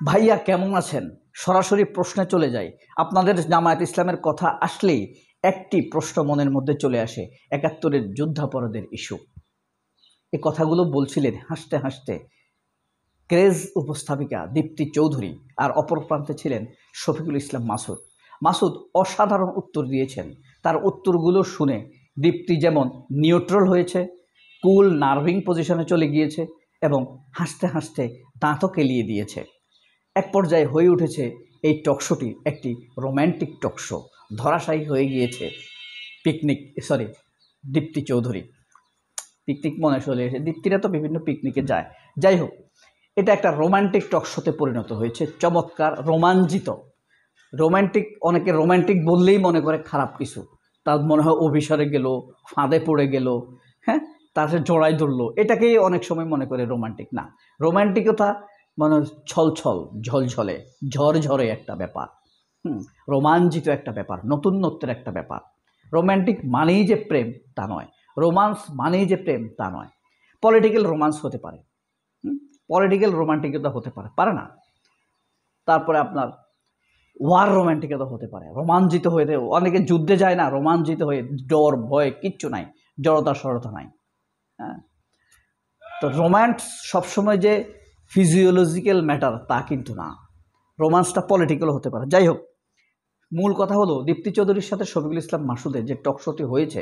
ভাইয়া কেমন আছেন? সরাসরি প্রশ্নে চলে যাই। আপনাদের জামায়াত ইসলামের কথা আসলেই একটি প্রশ্ন মনের মধ্যে চলে আসে, ৭১-এর যুদ্ধাপরাধের ইস্যু। এই কথাগুলো বলছিলেন হাসতে হাসতে ক্রেজ উপস্থাপিকা দীপ্তি চৌধুরী, আর অপর প্রান্তে ছিলেন শফিকুল ইসলাম মাসুদ। মাসুদ অসাধারণ উত্তর দিয়েছেন। তার উত্তরগুলো শুনে দীপ্তি যেমন নিউট্রাল হয়েছে, কুল নার্ভিং পজিশনে চলে গিয়েছে এবং হাসতে হাসতে দাঁতও কেলিয়ে দিয়েছে। এক পর্যায়ে হয়ে উঠেছে এই টকশোটি একটি রোম্যান্টিক টকশো। ধরাশায়ী হয়ে গিয়েছে দীপ্তি চৌধুরী। পিকনিক মনে চলে এসে, দীপ্তিরা তো বিভিন্ন পিকনিকে যায়। যাই হোক, এটা একটা রোম্যান্টিক টকশোতে পরিণত হয়েছে। চমৎকার রোমাঞ্চিত রোম্যান্টিক, অনেকে রোম্যান্টিক বললেই মনে করে খারাপ কিছু, তার মনে হয় অভিসারে গেল, ফাঁদে পড়ে গেল, হ্যাঁ, তার সাথে জড়াই ধরলো, এটাকেই অনেক সময় মনে করে রোম্যান্টিক। না, রোম্যান্টিকতা মানে ছলছল ঝলঝলে ঝরঝরে একটা ব্যাপার, রোমাঞ্চিত একটা ব্যাপার, নতুনত্বের একটা ব্যাপার। রোম্যান্টিক মানেই যে প্রেম তা নয়, রোমান্স মানেই যে প্রেম তা নয়। পলিটিক্যাল রোমান্স হতে পারে, পলিটিক্যাল রোমান্টিকতা হতে পারে, পারে না। তারপরে আপনার ওয়ার রোম্যান্টিকতা হতে পারে, রোমাঞ্চিত হয়ে অনেকে যুদ্ধে যায় না, রোমাঞ্চিত হয়ে, ডর ভয় কিচ্ছু নাই, জড়তা সরতা নাই। হ্যাঁ, তো রোম্যান্স সবসময় যে ফিজিওলজিক্যাল ম্যাটার তা কিন্তু না, রোমান্সটা পলিটিক্যাল হতে পারে। যাই হোক, মূল কথা হলো দীপ্তি চৌধুরীর সাথে শফিকুল ইসলাম মাসুদের যে টকশোটি হয়েছে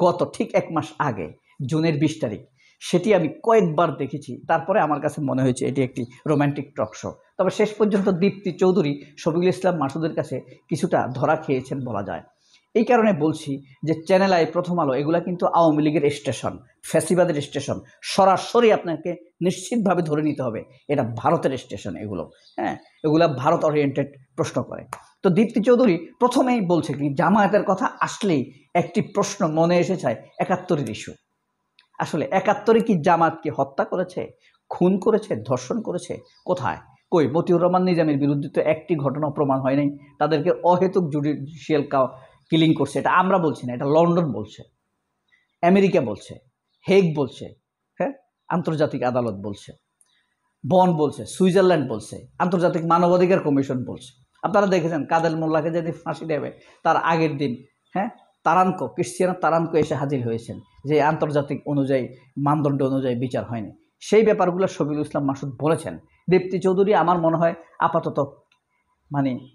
গত ঠিক 1 মাস আগে, জুনের 20 তারিখ, সেটি আমি কয়েকবার দেখেছি। তারপরে আমার কাছে মনে হয়েছে এটি একটি রোম্যান্টিক টকশো। তবে শেষ পর্যন্ত দীপ্তি চৌধুরী শফিকুল ইসলাম মাসুদের কাছে কিছুটা ধরা খেয়েছেন বলা যায়। এই কারণে বলছি যে চ্যানেল আই, প্রথম আলো, এগুলা কিন্তু আওয়ামী লীগের স্টেশন, ফ্যাসিবাদের স্টেশন। সরাসরি আপনাকে নিশ্চিতভাবে ধরে নিতে হবে এটা ভারতের স্টেশন। হ্যাঁ, এগুলা ভারত ওরিয়েন্টেড প্রশ্ন করে। তো দীপ্তি চৌধুরী প্রথমেই বলছে কি, জামায়াতের কথা আসলেই একটি প্রশ্ন মনে এসে যায়, ৭১-এর ইস্যু। আসলে ৭১-এ কি জামায়াতকে হত্যা করেছে, খুন করেছে, ধর্ষণ করেছে? কোথায়? কই? মতিউর রহমান নিজামীর বিরুদ্ধে তো একটি ঘটনা প্রমাণ হয় নাই। তাদেরকে অহেতুক জুডিশিয়াল কিলিং করছে। এটা আমরা বলছি না, এটা লন্ডন বলছে, আমেরিকা বলছে, হেগ বলছে, হ্যাঁ, আন্তর্জাতিক আদালত বলছে, বন বলছে, সুইজারল্যান্ড বলছে, আন্তর্জাতিক মানবাধিকার কমিশন বলছে। আপনারা দেখেছেন কাদের মোল্লাকে যদি ফাঁসি দেবে তার আগের দিন, হ্যাঁ, ক্রিশ্চিয়ানো তারানকো এসে হাজির হয়েছেন যে আন্তর্জাতিক অনুযায়ী, মানদণ্ড অনুযায়ী বিচার হয়নি। সেই ব্যাপারগুলো শফিকুল ইসলাম মাসুদ বলেছেন। দীপ্তি চৌধুরী আমার মনে হয় আপাতত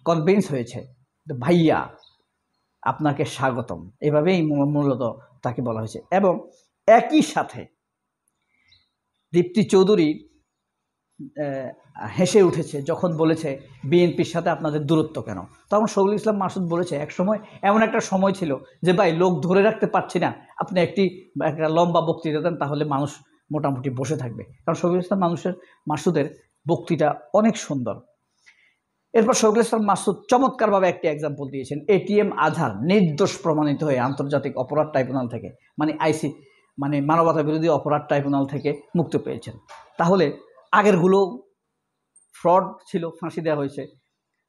কনভিন্স হয়েছে। ভাইয়া আপনাকে স্বাগতম, এভাবেই মূলত তাকে বলা হয়েছে। এবং একই সাথে দীপ্তি চৌধুরী হেসে উঠেছে যখন বলেছে বিএনপির সাথে আপনাদের দূরত্ব কেন। তখন শফিকুল ইসলাম মাসুদ বলেছে, একসময় এমন একটা সময় ছিল যে ভাই লোক ধরে রাখতে পারছি না, আপনি একটা লম্বা বক্তৃতা দেন, তাহলে মানুষ মোটামুটি বসে থাকবে। কারণ শফিকুল ইসলাম মাসুদের বক্তৃতা অনেক সুন্দর। এরপর শফিকুল ইসলাম মাসুদ চমৎকারভাবে একটি এক্সাম্পল দিয়েছেন। এটিএম আজহার নির্দোষ প্রমাণিত হয়ে আন্তর্জাতিক অপরাধ ট্রাইব্যুনাল থেকে, আইসি, মানবতা বিরোধী অপরাধ ট্রাইব্যুনাল থেকে মুক্তি পেয়েছেন। তাহলে আগেরগুলো ফ্রড ছিল, ফাঁসি দেওয়া হয়েছে।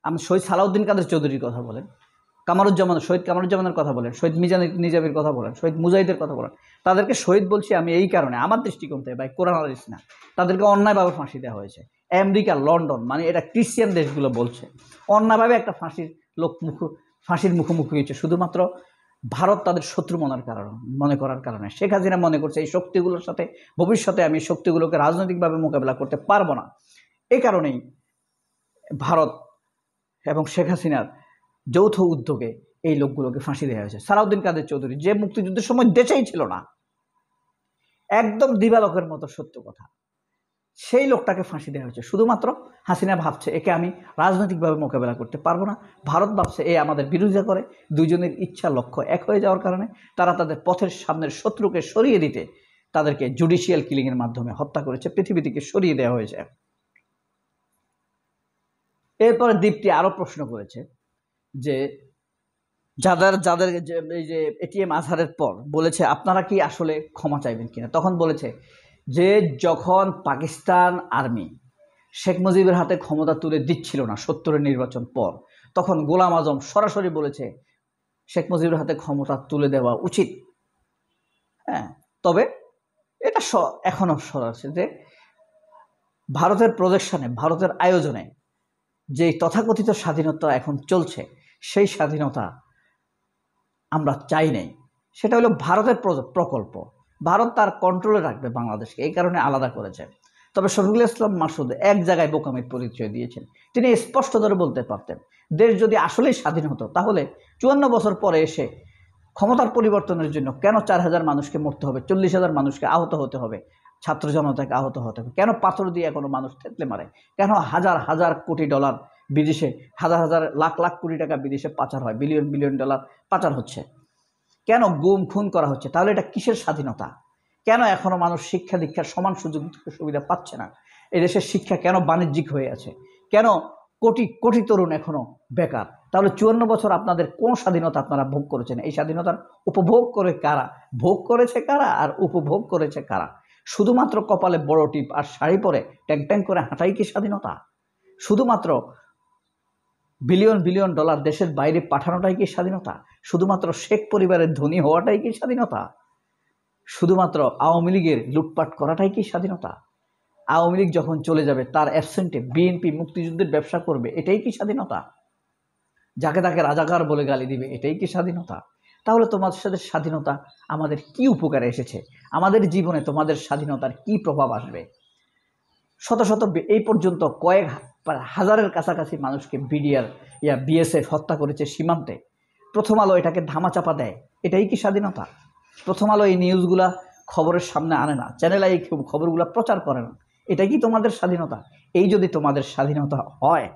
আমি শহীদ সালাউদ্দিন কাদের চৌধুরীর কথা বলেন, শহীদ কামারুজ্জামানের কথা বলেন, শহীদ নিজামীর কথা বলেন, শহীদ মুজাহিদের কথা বলেন। তাদেরকে শহীদ বলছি আমি এই কারণে, আমার দৃষ্টিকোণ থেকে, ভাই কোরআন হাদিস না, তাদেরকে অন্যায়ভাবে ফাঁসি দেওয়া হয়েছে। আমেরিকা, লন্ডন, এটা ক্রিশ্চিয়ান দেশগুলো বলছে অন্যায়ভাবে একটা ফাঁসির মুখোমুখি হয়েছে, শুধুমাত্র ভারত তাদের শত্রু মনে করার কারণে। শেখ হাসিনা মনে করছে এই শক্তিগুলোর সাথে ভবিষ্যতে আমি শক্তিগুলোকে রাজনৈতিকভাবে মোকাবেলা করতে পারবো না। এই কারণেই ভারত এবং শেখ হাসিনার যৌথ উদ্যোগে এই লোকগুলোকে ফাঁসি দেওয়া হয়েছে। সালাউদ্দিন কাদের চৌধুরী, যে মুক্তিযুদ্ধের সময় দেশেই ছিল না, একদম দিবালোকের মতো সত্য কথা, সেই লোকটাকে ফাঁসি দেওয়া হয়েছে। শুধুমাত্র হাসিনা ভাবছে একে আমি রাজনৈতিকভাবে মোকাবেলা করতে পারবো না, ভারত ভাবছে এ আমাদের বিরোধিতা করে। দুইজনের ইচ্ছা লক্ষ্য এক হয়ে যাওয়ার কারণে তারা তাদের পথের সামনের শত্রুকে সরিয়ে দিতে তাদেরকে জুডিশিয়াল কিলিংয়ের মাধ্যমে হত্যা করেছে, পৃথিবী থেকে সরিয়ে দেওয়া হয়েছে। এরপরে দীপ্তি আরও প্রশ্ন করেছে যে যাদের এই যে এটিএম আজহারের পর বলেছে আপনারা কি আসলে ক্ষমা চাইবেন কিনা। তখন বলেছে যে যখন পাকিস্তান আর্মি শেখ মুজিবের হাতে ক্ষমতা তুলে দিচ্ছিল না ৭০-এর নির্বাচন পর, তখন গোলাম আজম সরাসরি বলেছে শেখ মুজিবের হাতে ক্ষমতা তুলে দেওয়া উচিত। হ্যাঁ, তবে এটা এখনো সরাসরি যে ভারতের প্রজেকশনে, ভারতের আয়োজনে যে তথাকথিত স্বাধীনতা এখন চলছে, সেই স্বাধীনতা আমরা চাই নাই। সেটা হলো ভারতের প্রকল্প। ভারত তার কন্ট্রোলে রাখবে বাংলাদেশকে, এই কারণে আলাদা করেছে। তবে শফিকুল ইসলাম মাসুদ এক জায়গায় বোকামির পরিচয় দিয়েছেন। তিনি স্পষ্ট করে বলতে পারতেন, দেশ যদি আসলেই স্বাধীন হতো তাহলে 54 বছর পরে এসে ক্ষমতার পরিবর্তনের জন্য কেন 4000 মানুষকে মরতে হবে, 40,000 মানুষকে আহত হতে হবে, ছাত্র জনতাকে আহত হতে হবে, কেন পাথর দিয়ে এখনো মানুষ থেতলে মারে, কেন হাজার হাজার কোটি ডলার বিদেশে, হাজার হাজার লাখ লাখ কোটি টাকা বিদেশে পাচার হয়, বিলিয়ন বিলিয়ন ডলার পাচার হচ্ছে, কেন গুম খুন করা হচ্ছে, তাহলে এটা কিসের স্বাধীনতা? কেন এখনো মানুষ শিক্ষা দীক্ষার সমান সুযোগ সুবিধা পাচ্ছে না? এই দেশের শিক্ষা কেন বাণিজ্যিক হয়ে আছে? কেন কোটি কোটি তরুণ এখনো বেকার? তাহলে 54 বছর আপনাদের কোন স্বাধীনতা আপনারা ভোগ করেছেন? এই স্বাধীনতার উপভোগ করে কারা? ভোগ করেছে কারা আর উপভোগ করেছে কারা? শুধুমাত্র কপালে বড় টিপ আর শাড়ি পরে ট্যাং ট্যাং করে হাঁটাই কি স্বাধীনতা? শুধুমাত্র বিলিয়ন বিলিয়ন ডলার দেশের বাইরে পাঠানোটাই কি স্বাধীনতা? শুধুমাত্র শেখ পরিবারের ধনী হওয়াটাই কি স্বাধীনতা? শুধুমাত্র আওয়ামী লীগের লুটপাট করাটাই কি স্বাধীনতা? আওয়ামী লীগ যখন চলে যাবে তার অ্যাবসেন্টে বিএনপি মুক্তিযুদ্ধের ব্যবসা করবে, এটাই কি স্বাধীনতা? যাকে তাকে রাজাকার বলে গালি দিবে, এটাই কি স্বাধীনতা? তাহলে তোমাদের সাথে স্বাধীনতা আমাদের কি উপকারে এসেছে? আমাদের জীবনে তোমাদের স্বাধীনতার কি প্রভাব আসবে? শত শত এই পর্যন্ত কয়েক হাজারের কাছাকাছি মানুষকে বিএসএফ হত্যা করেছে সীমান্তে। প্রথম আলো এটাকে ধামাচাপা দেয়, এটাই কি স্বাধীনতা? প্রথম আলো এই নিউজগুলা খবরের সামনে আনে না, চ্যানেল এই খবরগুলো প্রচার করে না, এটাই কি তোমাদের স্বাধীনতা? এই যদি তোমাদের স্বাধীনতা হয়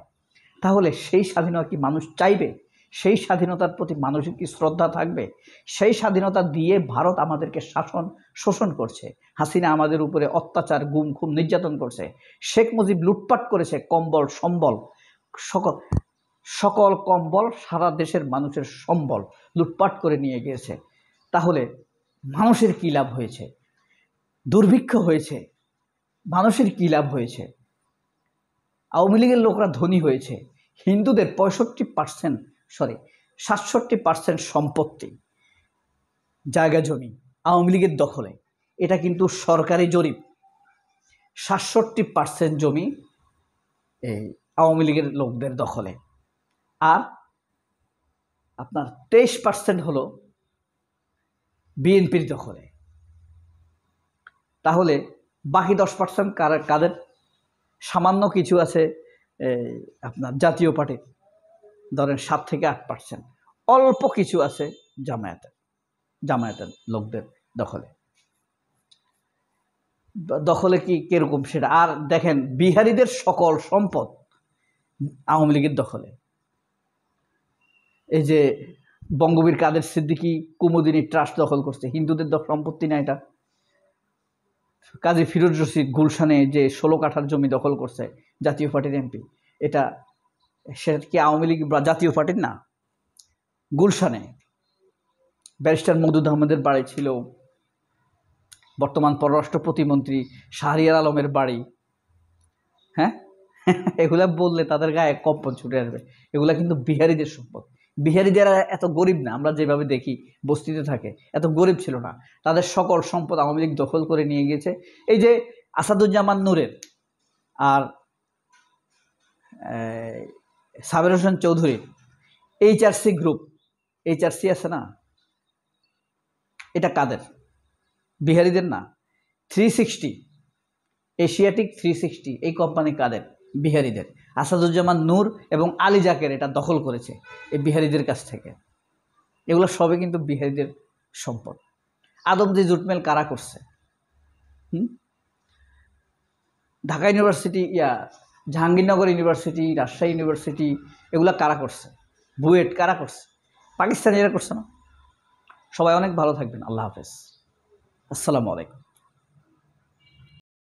তাহলে সেই স্বাধীনতা কি মানুষ চাইবে? সেই স্বাধীনতার প্রতি মানুষের কি শ্রদ্ধা থাকবে? সেই স্বাধীনতা দিয়ে ভারত আমাদেরকে শোষণ করছে, হাসিনা আমাদের উপরে অত্যাচার, গুম খুম নির্যাতন করছে, শেখ মুজিব লুটপাট করেছে কম্বল সম্বল, সকল কম্বল, সারা দেশের মানুষের সম্বল লুটপাট করে নিয়ে গিয়েছে। তাহলে মানুষের কী লাভ হয়েছে? দুর্ভিক্ষ হয়েছে, মানুষের কী লাভ হয়েছে? আওয়ামী লীগের লোকরা ধনী হয়েছে, হিন্দুদের 67% সম্পত্তি, জায়গা জমি আওয়ামী লীগের দখলে। এটা কিন্তু সরকারি জরিপ। 67% জমি এই আওয়ামী লীগের লোকদের দখলে, আর আপনার 23% হলো বিএনপির দখলে। তাহলে বাকি 10% কাদের? সামান্য কিছু আছে আপনার জাতীয় পার্টির, ধরেন 7 থেকে 8%। অল্প কিছু আছে জামায়াতের লোকদের দখলে কি কিরকম সেটা। আর দেখেন বিহারীদের সকল সম্পদ আওয়ামী লীগের দখলে। এই যে বঙ্গবীর কাদের সিদ্দিকী কুমুদিনী ট্রাস্ট দখল করছে, হিন্দুদের সম্পত্তি না এটা। কাজী ফিরোজ রশিদ গুলশানে যে 16 কাঠার জমি দখল করছে জাতীয় পার্টির এমপি, সেটা কি আওয়ামী লীগ বা জাতীয় পার্টির না? গুলশানে ব্যারিস্টার মওদুদ আহমেদের বাড়ি ছিল, বর্তমান পররাষ্ট্র প্রতিমন্ত্রী শাহরিয়ার আলমের বাড়ি। হ্যাঁ, এগুলা বললে তাদের গায়ে কম্পন ছুটে আসবে। এগুলা কিন্তু বিহারীদের সম্পদ। বিহারীদের এত গরিব না, আমরা যেভাবে দেখি বস্তিতে থাকে, এত গরিব ছিল না। তাদের সকল সম্পদ আওয়ামী লীগ দখল করে নিয়ে গিয়েছে। এই যে আসাদুজ্জামান নূরের আর সাবের হোসেন চৌধুরীর HRC গ্রুপ, HRC আছে না, এটা কাদের? বিহারীদের না। 360 এশিয়াটিক 360 এই কোম্পানি কাদের? বিহারীদের। আসাদুজ্জামান নূর এবং আলী জাকের এটা দখল করেছে এই বিহারীদের কাছ থেকে। এগুলো সবই কিন্তু বিহারীদের সম্পদ। আদমজি জুটমেল কারা করছে? Dhaka university, Jahangirnagar university, Rajshahi university, এগুলা কারা করছে? বুয়েট কারা করছে? পাকিস্তানিরা করছে না? সবাই অনেক ভালো থাকবেন। আল্লাহ হাফেজ। আসসালামু আলাইকুম।